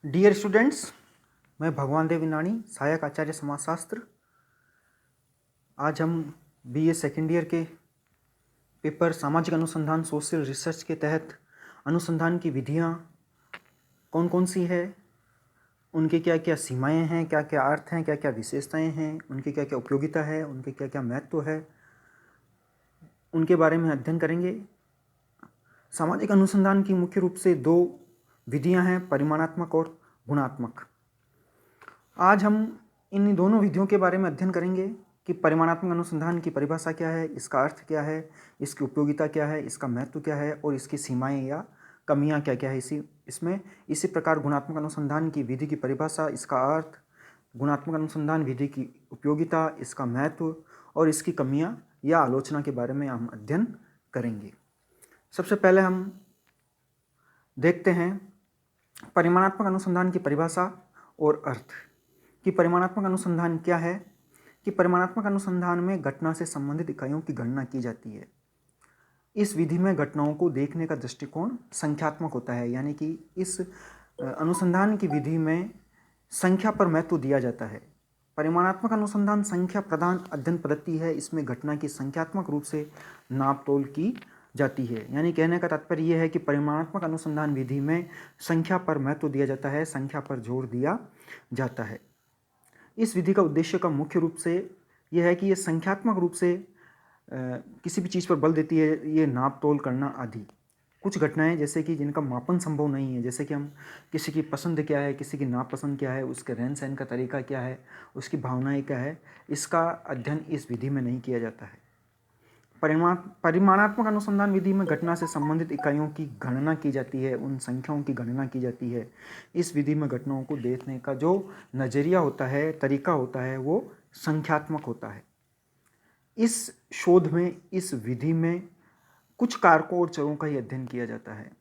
Dear students, मैं भगवान देव इनानी, सहायक आचार्य समाजशास्त्र। आज हम बीए सेकेंड ईयर के पेपर सामाजिक अनुसंधान सोशल रिसर्च के तहत अनुसंधान की विधियाँ कौन कौन सी है, उनके क्या क्या सीमाएं हैं, क्या क्या अर्थ हैं, क्या क्या विशेषताएं हैं, उनकी क्या क्या उपयोगिता है, उनके क्या क्या महत्व है, उनके बारे में अध्ययन करेंगे। सामाजिक अनुसंधान की मुख्य रूप से दो विधियाँ हैं, परिमाणात्मक और गुणात्मक। आज हम इन दोनों विधियों के बारे में अध्ययन करेंगे कि परिमाणात्मक अनुसंधान की परिभाषा क्या है, इसका अर्थ क्या है, इसकी उपयोगिता क्या है, इसका महत्व क्या है और इसकी सीमाएं या कमियां क्या क्या है इसी प्रकार गुणात्मक अनुसंधान की विधि की परिभाषा, इसका अर्थ, गुणात्मक अनुसंधान विधि की उपयोगिता, इसका महत्व और इसकी कमियां या आलोचना के बारे में हम अध्ययन करेंगे। सबसे पहले हम देखते हैं परिमाणात्मक अनुसंधान की परिभाषा और अर्थ। कि परिमाणात्मक अनुसंधान क्या है। कि परिमाणात्मक अनुसंधान में घटना से संबंधित इकाइयों की गणना की जाती है। इस विधि में घटनाओं को देखने का दृष्टिकोण संख्यात्मक होता है, यानी कि इस अनुसंधान की विधि में संख्या पर महत्व दिया जाता है। परिमाणात्मक अनुसंधान संख्या प्रधान अध्ययन पद्धति है। इसमें घटना की संख्यात्मक रूप से नाप तोल की जाती है। यानी कहने का तात्पर्य यह है कि परिमाणात्मक अनुसंधान विधि में संख्या पर महत्व दिया जाता है, संख्या पर जोर दिया जाता है। इस विधि का उद्देश्य का मुख्य रूप से यह है कि यह संख्यात्मक रूप से किसी भी चीज़ पर बल देती है, ये नाप तोल करना आदि। कुछ घटनाएं जैसे कि जिनका मापन संभव नहीं है, जैसे कि हम किसी की पसंद क्या है, किसी की नापसंद क्या है, उसके रहन सहन का तरीका क्या है, उसकी भावनाएं क्या है, इसका अध्ययन इस विधि में नहीं किया जाता है। परिमाणात्मक अनुसंधान विधि में घटना से संबंधित इकाइयों की गणना की जाती है, उन संख्याओं की गणना की जाती है। इस विधि में घटनाओं को देखने का जो नज़रिया होता है, तरीका होता है, वो संख्यात्मक होता है। इस शोध में, इस विधि में कुछ कारकों और चरों का ही अध्ययन किया जाता है।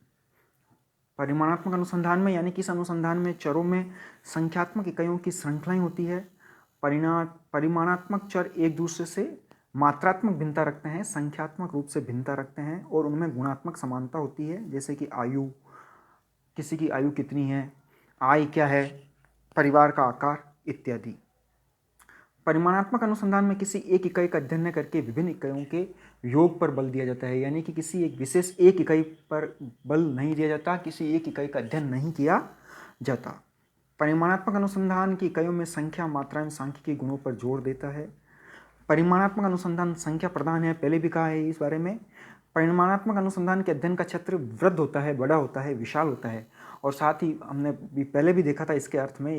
परिमाणात्मक अनुसंधान में, यानी कि इस अनुसंधान में चरों में संख्यात्मक इकाइयों की श्रृंखलाएं होती है। परिमाणात्मक चर एक दूसरे से मात्रात्मक भिन्नता रखते हैं, संख्यात्मक रूप से भिन्नता रखते हैं और उनमें गुणात्मक समानता होती है, जैसे कि आयु, किसी की आयु कितनी है, आय क्या है, परिवार का आकार इत्यादि। परिमाणात्मक अनुसंधान में किसी एक इकाई का अध्ययन न करके विभिन्न इकाइयों के योग पर बल दिया जाता है, यानी कि किसी एक विशेष एक इकाई पर बल नहीं दिया जाता, किसी एक इकाई का अध्ययन नहीं किया जाता। परिमाणात्मक अनुसंधान की इकाइयों में संख्या, मात्रा एवं सांख्यिकी गुणों पर जोर देता है। परिमाणात्मक अनुसंधान संख्या प्रधान है, पहले भी कहा है इस बारे में। परिमाणात्मक अनुसंधान के अध्ययन का क्षेत्र वृद्ध होता है, बड़ा होता है, विशाल होता है और साथ ही हमने पहले भी देखा था इसके अर्थ में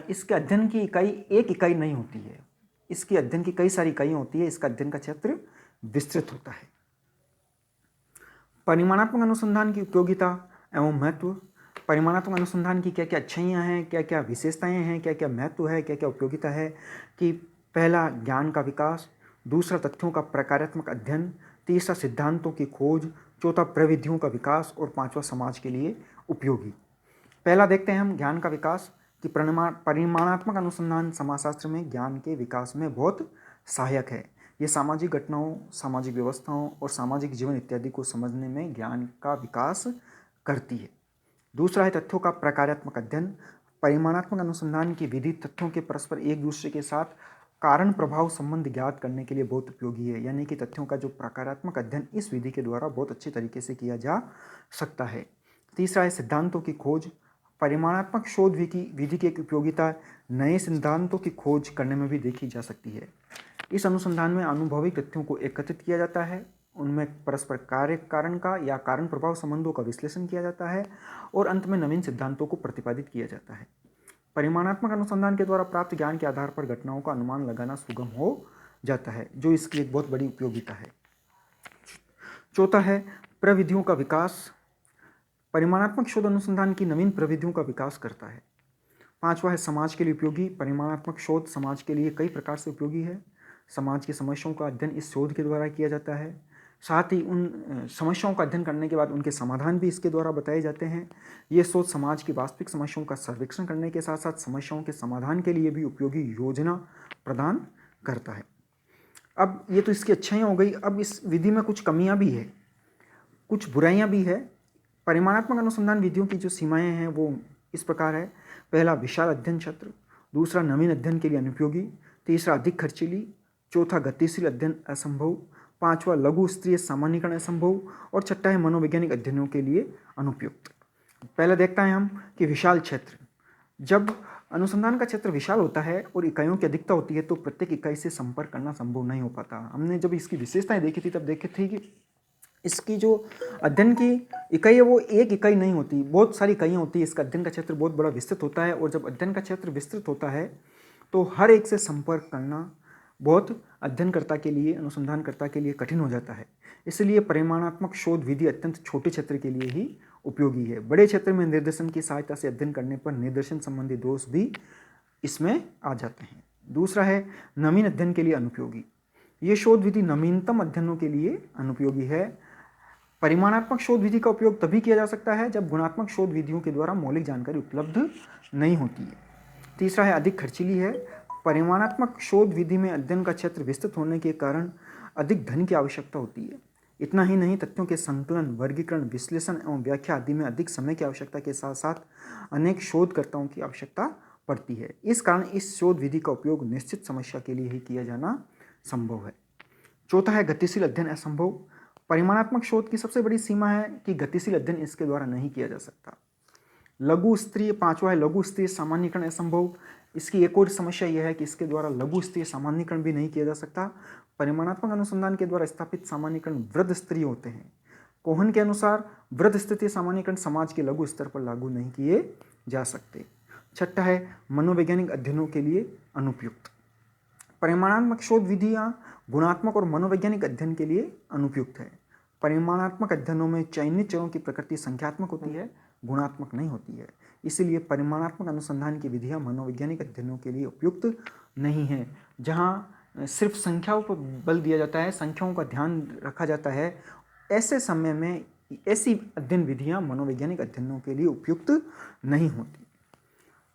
इसके अध्ययन की इकाई एक इकाई नहीं होती है, इसके अध्ययन की कई सारी इकाइयाँ होती है, इसका अध्ययन का क्षेत्र विस्तृत होता है। परिमाणात्मक अनुसंधान की उपयोगिता एवं महत्व। परिमाणात्मक अनुसंधान की क्या क्या अच्छाइयाँ हैं, क्या क्या विशेषताएं हैं, क्या क्या महत्व है, क्या क्या उपयोगिता है। कि पहला, ज्ञान का विकास। दूसरा, तथ्यों का प्रकारात्मक अध्ययन। तीसरा, सिद्धांतों की खोज। चौथा, प्रविधियों का विकास और पांचवा, समाज के लिए उपयोगी। पहला देखते हैं हम ज्ञान का विकास। कि परिमाणात्मक अनुसंधान समाजशास्त्र में ज्ञान के विकास में बहुत सहायक है। ये सामाजिक घटनाओं, सामाजिक व्यवस्थाओं और सामाजिक जीवन इत्यादि को समझने में ज्ञान का विकास करती है। दूसरा है तथ्यों का प्रकारात्मक अध्ययन। परिमाणात्मक अनुसंधान की विधि तथ्यों के परस्पर एक दूसरे के साथ कारण प्रभाव संबंध ज्ञात करने के लिए बहुत उपयोगी है, यानी कि तथ्यों का जो प्रकारात्मक अध्ययन इस विधि के द्वारा बहुत अच्छे तरीके से किया जा सकता है। तीसरा है सिद्धांतों की खोज। परिमाणात्मक शोध विधि की एक उपयोगिता नए सिद्धांतों की खोज करने में भी देखी जा सकती है। इस अनुसंधान में अनुभविक तथ्यों को एकत्रित किया जाता है, उनमें परस्पर कार्य कारण का या कारण प्रभाव संबंधों का विश्लेषण किया जाता है और अंत में नवीन सिद्धांतों को प्रतिपादित किया जाता है। परिमाणात्मक अनुसंधान के द्वारा प्राप्त ज्ञान के आधार पर घटनाओं का अनुमान लगाना सुगम हो जाता है, जो इसकी एक बहुत बड़ी उपयोगिता है। चौथा है प्रविधियों का विकास। परिमाणात्मक शोध अनुसंधान की नवीन प्रविधियों का विकास करता है। पांचवा है समाज के लिए उपयोगी। परिमाणात्मक शोध समाज के लिए कई प्रकार से उपयोगी है। समाज की समस्याओं का अध्ययन इस शोध के द्वारा किया जाता है। साथ ही उन समस्याओं का अध्ययन करने के बाद उनके समाधान भी इसके द्वारा बताए जाते हैं। ये शोध समाज की वास्तविक समस्याओं का सर्वेक्षण करने के साथ साथ समस्याओं के समाधान के लिए भी उपयोगी योजना प्रदान करता है। अब ये तो इसकी अच्छाइयाँ हो गई। अब इस विधि में कुछ कमियाँ भी है, कुछ बुराइयाँ भी है। परिमाणात्मक अनुसंधान विधियों की जो सीमाएं हैं वो इस प्रकार है। पहला, विशाल अध्ययन क्षेत्र। दूसरा, नवीन अध्ययन के लिए अनुपयोगी। तीसरा, अधिक खर्चीली। चौथा, गतिशील अध्ययन असंभव। पांचवा, लघु स्तरीय सामान्यीकरण असंभव। और छठा है मनोवैज्ञानिक अध्ययनों के लिए अनुपयुक्त। पहले देखते हैं हम कि विशाल क्षेत्र। जब अनुसंधान का क्षेत्र विशाल होता है और इकाइयों की अधिकता होती है तो प्रत्येक इकाई से संपर्क करना संभव नहीं हो पाता। हमने जब इसकी विशेषताएं देखी थी तब देखी थी कि इसकी जो अध्ययन की इकाई है वो एक इकाई नहीं होती, बहुत सारी इकाइयाँ होती है। इसका अध्ययन का क्षेत्र बहुत बड़ा विस्तृत होता है और जब अध्ययन का क्षेत्र विस्तृत होता है तो हर एक से संपर्क करना बहुत अध्ययनकर्ता के लिए, अनुसंधानकर्ता के लिए कठिन हो जाता है। इसलिए परिमाणात्मक शोध विधि अत्यंत छोटे क्षेत्र के लिए ही उपयोगी है। बड़े क्षेत्र में निर्देशन की सहायता से अध्ययन करने पर निर्देशन संबंधी दोष भी इसमें आ जाते हैं। दूसरा है नवीन अध्ययन के लिए अनुपयोगी। ये शोध विधि नवीनतम अध्ययनों के लिए अनुपयोगी है। परिमाणात्मक शोध विधि का उपयोग तभी किया जा सकता है जब गुणात्मक शोध विधियों के द्वारा मौलिक जानकारी उपलब्ध नहीं होती है। तीसरा है अधिक खर्चीली है। परिमाणात्मक शोध विधि में अध्ययन का क्षेत्र विस्तृत होने के कारण अधिक धन की आवश्यकता होती है। इतना ही नहीं, तथ्यों के संकलन, वर्गीकरण, विश्लेषण एवं व्याख्या आदि में अधिक समय की आवश्यकता के साथ साथ अनेक शोधकर्ताओं की आवश्यकता पड़ती है। इस कारण इस शोध विधि का उपयोग निश्चित समस्या के लिए ही किया जाना संभव है। चौथा है गतिशील अध्ययन असंभव। परिमाणात्मक शोध की सबसे बड़ी सीमा है कि गतिशील अध्ययन इसके द्वारा नहीं किया जा सकता। लघु स्तरीय, पांचवा है लघु स्तरीय सामान्यीकरण असंभव। इसकी एक और समस्या यह है कि इसके द्वारा लघु स्तरीय सामान्यीकरण भी नहीं किया जा सकता। परिमाणात्मक अनुसंधान के द्वारा स्थापित सामान्यीकरण वृहद स्तरीय होते हैं। कोहन के अनुसार वृहद स्तरीय सामान्यीकरण समाज के लघु स्तर पर लागू नहीं किए जा सकते। छठा है मनोवैज्ञानिक अध्ययनों के लिए अनुपयुक्त। परिमाणात्मक शोध विधियां गुणात्मक और मनोवैज्ञानिक अध्ययन के लिए अनुपयुक्त है। परिमाणात्मक अध्ययनों में चयनित चरों की प्रकृति संख्यात्मक होती है, गुणात्मक नहीं होती है। इसीलिए परिमाणात्मक अनुसंधान की विधियां मनोवैज्ञानिक अध्ययनों के लिए उपयुक्त नहीं है। जहां सिर्फ संख्याओं पर बल दिया जाता है, संख्याओं का ध्यान रखा जाता है, ऐसे समय में ऐसी अध्ययन विधियां मनोवैज्ञानिक अध्ययनों के लिए उपयुक्त नहीं होती।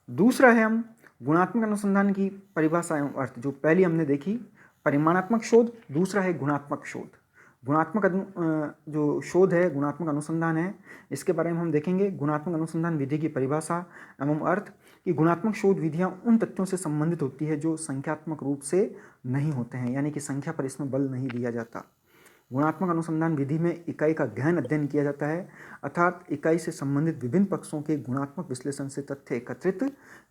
दूसरा है हम गुणात्मक अनुसंधान की परिभाषा एवं अर्थ। जो पहली हमने देखी परिमाणात्मक शोध, दूसरा है गुणात्मक शोध। गुणात्मक जो शोध है, गुणात्मक अनुसंधान है, इसके बारे में हम देखेंगे। गुणात्मक अनुसंधान विधि की परिभाषा एवं अर्थ कि गुणात्मक शोध विधियां उन तथ्यों से संबंधित होती है जो संख्यात्मक रूप से नहीं होते हैं, यानी कि संख्या पर इसमें बल नहीं दिया जाता। गुणात्मक अनुसंधान विधि में इकाई का गहन अध्ययन किया जाता है, अर्थात इकाई से संबंधित विभिन्न पक्षों के गुणात्मक विश्लेषण से तथ्य एकत्रित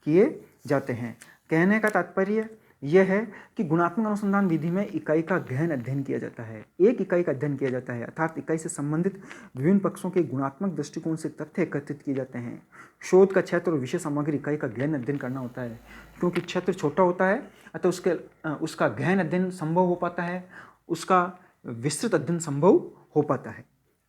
किए जाते हैं। कहने का तात्पर्य यह है कि गुणात्मक अनुसंधान विधि में इकाई का गहन अध्ययन किया जाता है, एक इकाई का अध्ययन किया जाता है, अर्थात इकाई से संबंधित विभिन्न पक्षों के गुणात्मक दृष्टिकोण से तथ्य एकत्रित किए जाते हैं। शोध का क्षेत्र और विषय सामग्री इकाई का गहन अध्ययन करना होता है। क्योंकि क्षेत्र छोटा होता है अतः उसका गहन अध्ययन संभव हो पाता है, उसका विस्तृत अध्ययन संभव हो पाता है।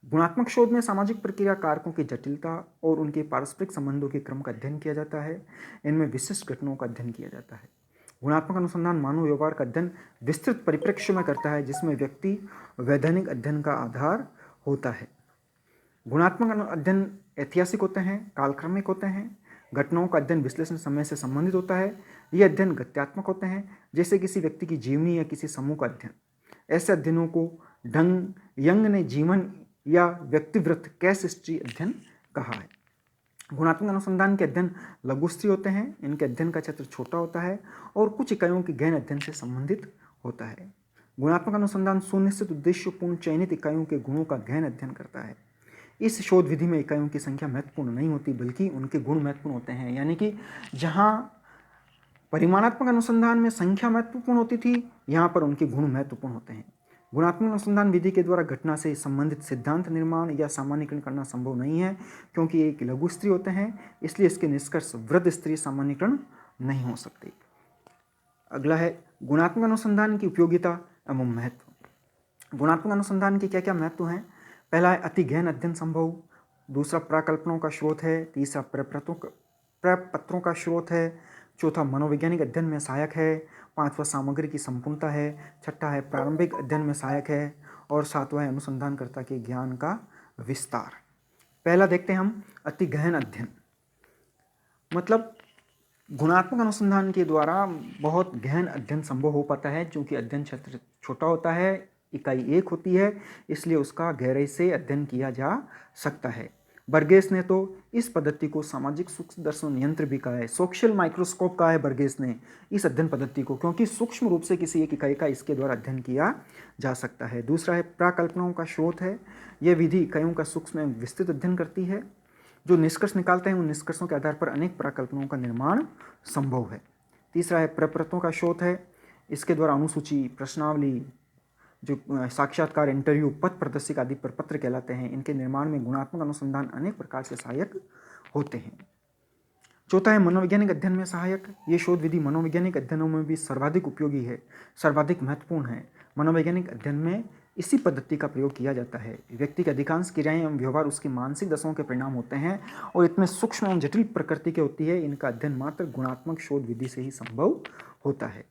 गुणात्मक शोध में सामाजिक प्रक्रिया कारकों की जटिलता और उनके पारस्परिक संबंधों के क्रम का अध्ययन किया जाता है। इनमें विशिष्ट घटनाओं का अध्ययन किया जाता है। गुणात्मक अनुसंधान मानव व्यवहार का अध्ययन विस्तृत परिप्रेक्ष्य में करता है, जिसमें व्यक्ति वैधानिक अध्ययन का आधार होता है। गुणात्मक अध्ययन ऐतिहासिक होते हैं, कालक्रमिक होते हैं। घटनाओं का अध्ययन विश्लेषण समय से संबंधित होता है। ये अध्ययन गत्यात्मक होते हैं, जैसे किसी व्यक्ति की जीवनी या किसी समूह का अध्ययन। ऐसे अध्ययनों को यंग ने जीवन या व्यक्तिवृत्त केस हिस्ट्री अध्ययन कहा है। गुणात्मक अनुसंधान के अध्ययन लघु स्तरीय होते हैं, इनके अध्ययन का क्षेत्र छोटा होता है और कुछ इकाइयों के गहन अध्ययन से संबंधित होता है। गुणात्मक अनुसंधान सुनिश्चित उद्देश्यपूर्ण चयनित इकाइयों के गुणों का गहन अध्ययन करता है। इस शोध विधि में इकाइयों की संख्या महत्वपूर्ण नहीं होती, बल्कि उनके गुण महत्वपूर्ण होते हैं। यानी कि जहाँ परिमाणात्मक अनुसंधान में संख्या महत्वपूर्ण होती थी, यहाँ पर उनके गुण महत्वपूर्ण होते हैं। गुणात्मक अनुसंधान विधि के द्वारा घटना से संबंधित सिद्धांत निर्माण या सामान्यीकरण करना संभव नहीं है, क्योंकि ये लघु स्तरीय होते हैं, इसलिए इसके निष्कर्ष वृहद स्तरीय सामान्यीकरण नहीं हो सकते। अगला है गुणात्मक अनुसंधान की उपयोगिता एवं महत्व। गुणात्मक अनुसंधान के क्या क्या महत्व हैं? पहला है अति गहन अध्ययन संभव। दूसरा प्राकल्पनों का स्रोत है। तीसरा प्रपत्रों का स्रोत है। चौथा मनोवैज्ञानिक अध्ययन में सहायक है। पांचवा सामग्री की संपूर्णता है। छठा है प्रारंभिक अध्ययन में सहायक है। और सातवां है अनुसंधानकर्ता के ज्ञान का विस्तार। पहला देखते हैं हम अति गहन अध्ययन। मतलब गुणात्मक अनुसंधान के द्वारा बहुत गहन अध्ययन संभव हो पाता है, क्योंकि अध्ययन क्षेत्र छोटा होता है, इकाई एक होती है, इसलिए उसका गहराई से अध्ययन किया जा सकता है। बर्गेस ने तो इस पद्धति को सामाजिक सूक्ष्मदर्शन यंत्र भी कहा है। सोशल माइक्रोस्कोप कहा है बर्गेस ने इस अध्ययन पद्धति को, क्योंकि सूक्ष्म रूप से किसी एक इकाई का इसके द्वारा अध्ययन किया जा सकता है। दूसरा है प्राकल्पनाओं का स्रोत है। यह विधि इकाइयों का सूक्ष्म एवं विस्तृत अध्ययन करती है। जो निष्कर्ष निकालते हैं उन निष्कर्षों के आधार पर अनेक प्राकल्पनाओं का निर्माण संभव है। तीसरा है प्रपत्रों का स्रोत है। इसके द्वारा अनुसूची, प्रश्नावली, जो साक्षात्कार, इंटरव्यू, पथ प्रदर्शिका आदि प्रपत्र कहलाते हैं। इनके निर्माण में गुणात्मक अनुसंधान अनेक प्रकार से सहायक होते हैं। चौथा है मनोवैज्ञानिक अध्ययन में सहायक। ये शोध विधि मनोवैज्ञानिक अध्ययनों में भी सर्वाधिक उपयोगी है, सर्वाधिक महत्वपूर्ण है। मनोवैज्ञानिक अध्ययन में इसी पद्धति का प्रयोग किया जाता है। व्यक्ति की अधिकांश क्रियाएं एवं व्यवहार उसकी मानसिक दशाओं के परिणाम होते हैं और इतने सूक्ष्म एवं जटिल प्रकृति की होती है। इनका अध्ययन मात्र गुणात्मक शोध विधि से ही संभव होता है।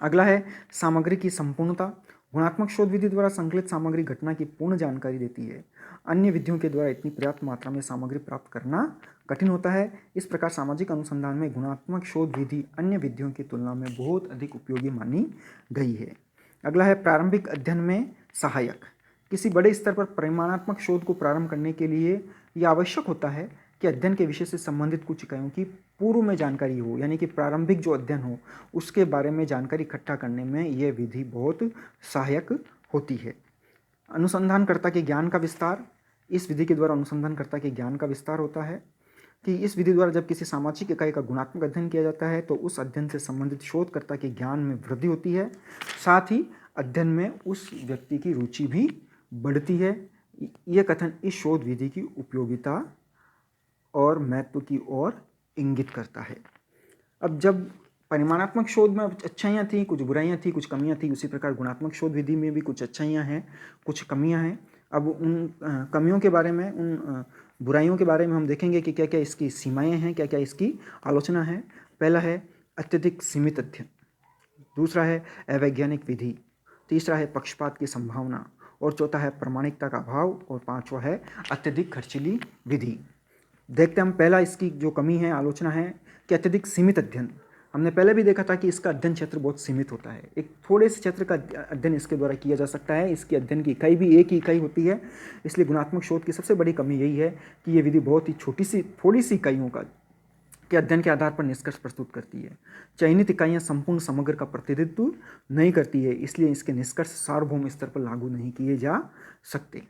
अगला है सामग्री की संपूर्णता। गुणात्मक शोध विधि द्वारा संकलित सामग्री घटना की पूर्ण जानकारी देती है। अन्य विधियों के द्वारा इतनी पर्याप्त मात्रा में सामग्री प्राप्त करना कठिन होता है। इस प्रकार सामाजिक अनुसंधान में गुणात्मक शोध विधि अन्य विधियों की तुलना में बहुत अधिक उपयोगी मानी गई है। अगला है प्रारंभिक अध्ययन में सहायक। किसी बड़े स्तर पर परिमाणात्मक शोध को प्रारंभ करने के लिए यह आवश्यक होता है कि अध्ययन के विषय से संबंधित कुछ इकाइयों की पूर्व में जानकारी हो, यानी कि प्रारंभिक जो अध्ययन हो उसके बारे में जानकारी इकट्ठा करने में यह विधि बहुत सहायक होती है। अनुसंधानकर्ता के ज्ञान का विस्तार। इस विधि के द्वारा अनुसंधानकर्ता के ज्ञान का विस्तार होता है कि इस विधि द्वारा जब किसी सामाजिक इकाई का गुणात्मक अध्ययन किया जाता है तो उस अध्ययन से संबंधित शोधकर्ता के ज्ञान में वृद्धि होती है, साथ ही अध्ययन में उस व्यक्ति की रुचि भी बढ़ती है। यह कथन इस शोध विधि की उपयोगिता और महत्व की ओर इंगित करता है। अब जब परिमाणात्मक शोध में अच्छाइयाँ थी, कुछ बुराइयाँ थी, कुछ कमियाँ थी, उसी प्रकार गुणात्मक शोध विधि में भी कुछ अच्छाइयाँ हैं, कुछ कमियाँ हैं। अब उन कमियों के बारे में, उन बुराइयों के बारे में हम देखेंगे कि क्या क्या इसकी सीमाएँ हैं, क्या क्या इसकी आलोचना है। पहला है अत्यधिक सीमित अध्ययन, दूसरा है अवैज्ञानिक विधि, तीसरा है पक्षपात की संभावना और चौथा है प्रामाणिकता का अभाव और पांचवा है अत्यधिक खर्चीली विधि। देखते हम पहला इसकी जो कमी है, आलोचना है कि अत्यधिक सीमित अध्ययन। हमने पहले भी देखा था कि इसका अध्ययन क्षेत्र बहुत सीमित होता है। एक थोड़े से क्षेत्र का अध्ययन इसके द्वारा किया जा सकता है। इसकी अध्ययन की इकाई भी एक ही इकाई होती है। इसलिए गुणात्मक शोध की सबसे बड़ी कमी यही है कि ये विधि बहुत ही थोड़ी सी इकाइयों का के अध्ययन के आधार पर निष्कर्ष प्रस्तुत करती है। चयनित इकाइयाँ संपूर्ण समग्र का प्रतिनिधित्व नहीं करती है, इसलिए इसके निष्कर्ष सार्वभौम स्तर पर लागू नहीं किए जा सकते।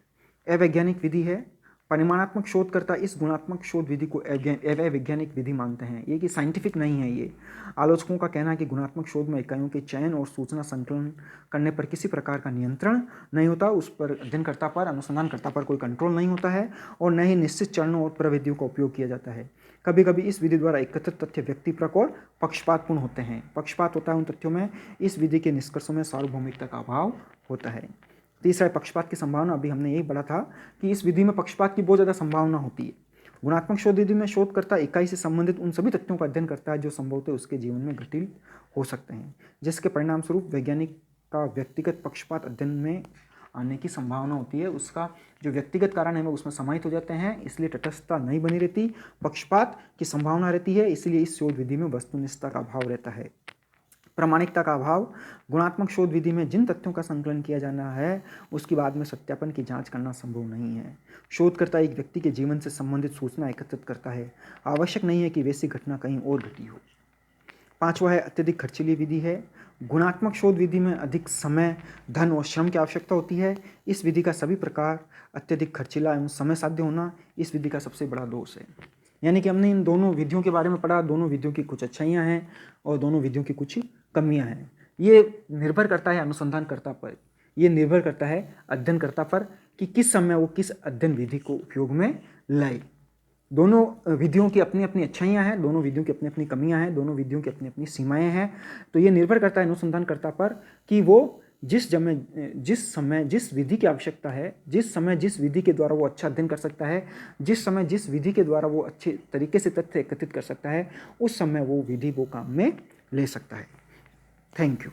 अवैज्ञानिक विधि है। परिमाणात्मक शोधकर्ता इस गुणात्मक शोध विधि को अवैज्ञानिक विधि मानते हैं। ये कि साइंटिफिक नहीं है। ये आलोचकों का कहना है कि गुणात्मक शोध में इकाइयों के चयन और सूचना संकलन करने पर किसी प्रकार का नियंत्रण नहीं होता, उस पर अध्ययनकर्ता पर, अनुसंधानकर्ता पर कोई कंट्रोल नहीं होता है और न ही निश्चित चरणों और प्रविधियों का उपयोग किया जाता है। कभी कभी इस विधि द्वारा एकत्रित तथ्य व्यक्तिपरक और पक्षपातपूर्ण होते हैं। पक्षपात होता है उन तथ्यों में, इस विधि के निष्कर्षों में सार्वभौमिकता का अभाव होता है। तीसरा है पक्षपात की संभावना। अभी हमने यही पढ़ा था कि इस विधि में पक्षपात की बहुत ज़्यादा संभावना होती है। गुणात्मक शोध विधि में शोधकर्ता इकाई से संबंधित उन सभी तथ्यों का अध्ययन करता है जो संभवतः उसके जीवन में घटित हो सकते हैं, जिसके परिणाम स्वरूप वैज्ञानिक का व्यक्तिगत पक्षपात अध्ययन में आने की संभावना होती है। उसका जो व्यक्तिगत कारण है वो उसमें समाहित हो जाते हैं, इसलिए तटस्थता नहीं बनी रहती, पक्षपात की संभावना रहती है। इसलिए इस शोध विधि में वस्तुनिष्ठता का अभाव रहता है। प्रामाणिकता का अभाव। गुणात्मक शोध विधि में जिन तथ्यों का संकलन किया जाना है उसकी बाद में सत्यापन की जांच करना संभव नहीं है। शोधकर्ता एक व्यक्ति के जीवन से संबंधित सूचना एकत्रित करता है, आवश्यक नहीं है कि वैसी घटना कहीं और घटी हो। पांचवा है अत्यधिक खर्चीली विधि है। गुणात्मक शोध विधि में अधिक समय, धन और श्रम की आवश्यकता होती है। इस विधि का सभी प्रकार अत्यधिक खर्चीला एवं समय साध्य होना इस विधि का सबसे बड़ा दोष है। यानी कि हमने इन दोनों विधियों के बारे में पढ़ा, दोनों विधियों की कुछ अच्छाइयाँ हैं और दोनों विधियों की कुछ कमियाँ हैं। ये निर्भर करता है अनुसंधानकर्ता पर, ये निर्भर करता है अध्ययनकर्ता पर कि किस समय वो किस अध्ययन विधि को उपयोग में लाए। दोनों विधियों की अपनी अपनी अच्छाइयाँ हैं, दोनों विधियों की अपनी अपनी कमियाँ हैं, दोनों विधियों की अपनी अपनी सीमाएँ हैं। तो ये निर्भर करता है अनुसंधानकर्ता पर कि वो जिस समय जिस विधि की आवश्यकता है, जिस समय जिस विधि के द्वारा वो अच्छा अध्ययन कर सकता है, जिस समय जिस विधि के द्वारा वो अच्छे तरीके से तथ्य एकत्रित कर सकता है, उस समय वो विधि वो काम में ले सकता है। Thank you.